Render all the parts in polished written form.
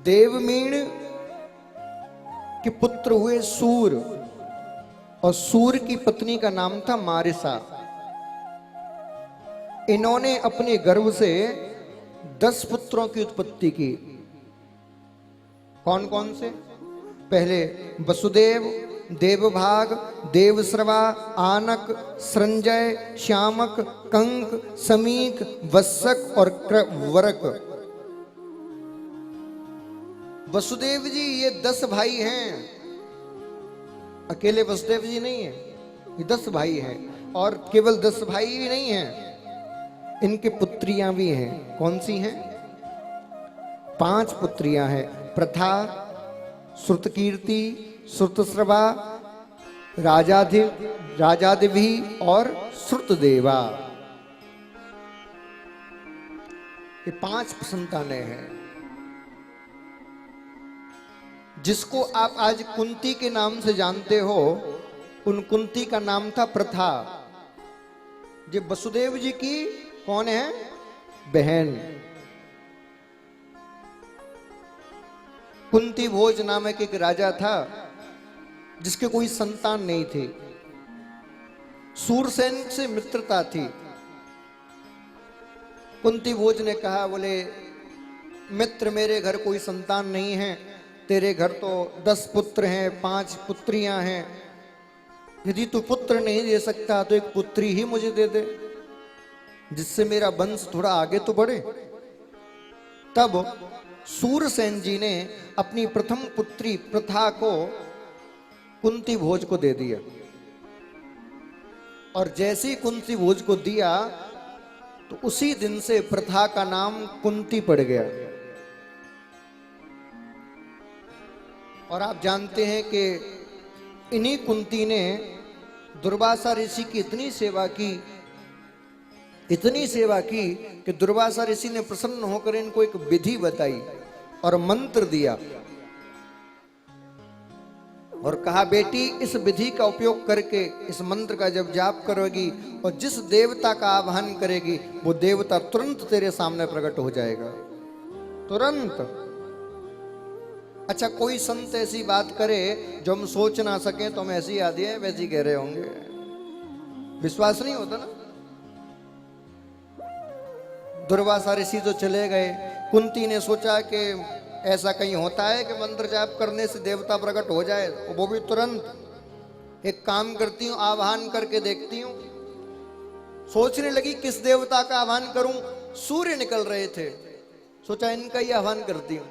देवमीण के पुत्र हुए सूर, और सूर की पत्नी का नाम था मारिसा। इन्होंने अपने गर्भ से 10 पुत्रों की उत्पत्ति की। कौन कौन से? पहले वसुदेव, देवभाग, देवश्रवा, आनक, संजय, श्यामक, कंक, समीक, वत्सक और वरक। वसुदेव जी ये 10 भाई हैं, अकेले वसुदेव जी नहीं है, ये 10 भाई हैं। और केवल 10 भाई ही नहीं हैं, इनके पुत्रियां भी हैं। कौन सी हैं? 5 पुत्रियां हैं। प्रथा, श्रुतकीर्ति, श्रुतश्रवा, राजादिभी और श्रुतदेवा। ये 5 संतानें हैं। जिसको आप आज कुंती के नाम से जानते हो, उन कुंती का नाम था प्रथा। जो वसुदेव जी की कौन है? बहन। कुंती भोज नामक एक राजा था जिसके कोई संतान नहीं थी। सूरसेन से मित्रता थी। कुंती भोज ने कहा, बोले मित्र मेरे घर कोई संतान नहीं है, तेरे घर तो 10 पुत्र हैं, 5 पुत्रियां हैं, यदि तू पुत्र नहीं दे सकता तो एक पुत्री ही मुझे दे दे, जिससे मेरा वंश थोड़ा आगे तो बढ़े। तब सूरसेन जी ने अपनी प्रथम पुत्री प्रथा को कुंती भोज को दे दिया। और जैसे ही कुंती भोज को दिया तो उसी दिन से प्रथा का नाम कुंती पड़ गया। और आप जानते हैं कि इन्हीं कुंती ने दुर्वासा ऋषि की इतनी सेवा की कि दुर्वासा ऋषि ने प्रसन्न होकर इनको एक विधि बताई और मंत्र दिया और कहा, बेटी इस विधि का उपयोग करके इस मंत्र का जब जाप करोगी और जिस देवता का आह्वान करेगी, वो देवता तुरंत तेरे सामने प्रकट हो जाएगा, तुरंत। अच्छा, कोई संत ऐसी बात करे जो हम सोच ना सकें तो हम ऐसी आदि है वैसी कह रहे होंगे, विश्वास नहीं होता ना। दुर्वासा ऋषि तो चले गए। कुंती ने सोचा कि ऐसा कहीं होता है कि मंत्र जाप करने से देवता प्रकट हो जाए, वो भी तुरंत। एक काम करती हूँ, आह्वान करके देखती हूँ। सोचने लगी किस देवता का आह्वान करूं। सूर्य निकल रहे थे, सोचा इनका ही आह्वान करती हूँ।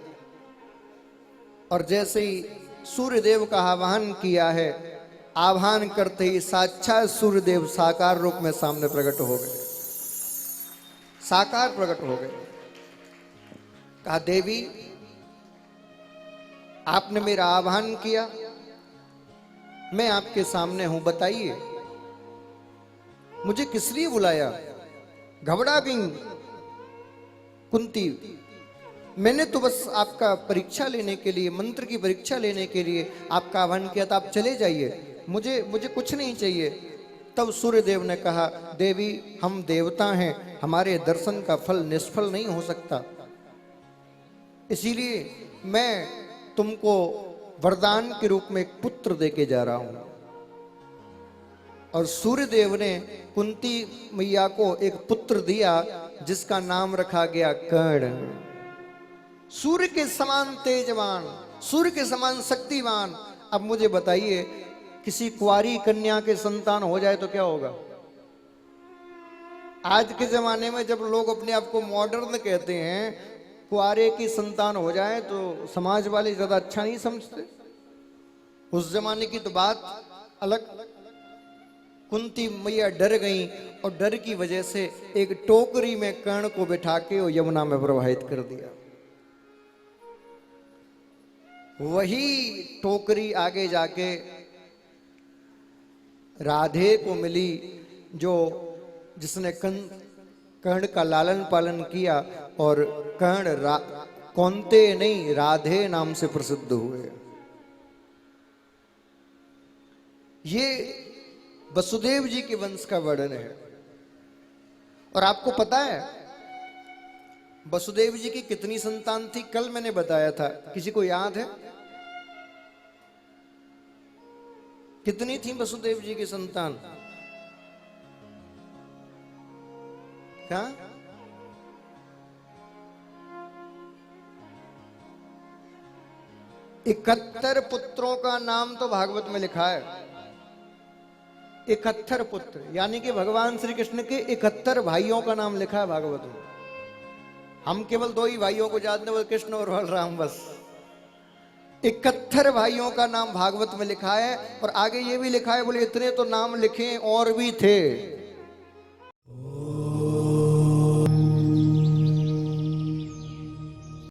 और जैसे ही सूर्यदेव का आह्वान किया है, आह्वान करते ही साक्षात सूर्यदेव साकार रूप में सामने प्रकट हो गए, साकार प्रकट हो गए। कहा, देवी आपने मेरा आह्वान किया, मैं आपके सामने हूं, बताइए मुझे किस लिए बुलाया? घबरा गई कुंती। मैंने तो बस आपका परीक्षा लेने के लिए, मंत्र की परीक्षा लेने के लिए आपका आह्वान किया था, आप चले जाइए, मुझे कुछ नहीं चाहिए। तब सूर्यदेव ने कहा, देवी हम देवता हैं, हमारे दर्शन का फल निष्फल नहीं हो सकता, इसीलिए मैं तुमको वरदान के रूप में एक पुत्र देके जा रहा हूं। और सूर्यदेव ने कुंती मैया को एक पुत्र दिया जिसका नाम रखा गया कर्ण। सूर्य के समान तेजवान, सूर्य के समान शक्तिवान। अब मुझे बताइए, किसी कुंवारी कन्या के संतान हो जाए तो क्या होगा? आज के जमाने में जब लोग अपने आप को मॉडर्न कहते हैं, कुंवारे की संतान हो जाए तो समाज वाले ज्यादा अच्छा नहीं समझते। उस जमाने की तो बात अलग। कुंती मैया डर गई और डर की वजह से एक टोकरी में कर्ण को बिठा के वो यमुना में प्रवाहित कर दिया। वही टोकरी आगे जाके राधे को मिली, जिसने कर्ण का लालन पालन किया और कर्ण कौनते नहीं राधे नाम से प्रसिद्ध हुए। ये वसुदेव जी के वंश का वर्णन है। और आपको पता है वसुदेव जी की कितनी संतान थी कल मैंने बताया था, किसी को याद है? कितनी थी वसुदेव जी की संतान? क्या? 71 पुत्रों का नाम तो भागवत में लिखा है। 71 पुत्र, यानी कि भगवान श्री कृष्ण के 71 भाइयों का नाम लिखा है भागवत में। हम केवल 2 ही भाइयों को जानते हैं, वो कृष्ण और बलराम बस। 71 भाइयों का नाम भागवत में लिखा है। और आगे ये भी लिखा है, बोले इतने तो नाम लिखे और भी थे।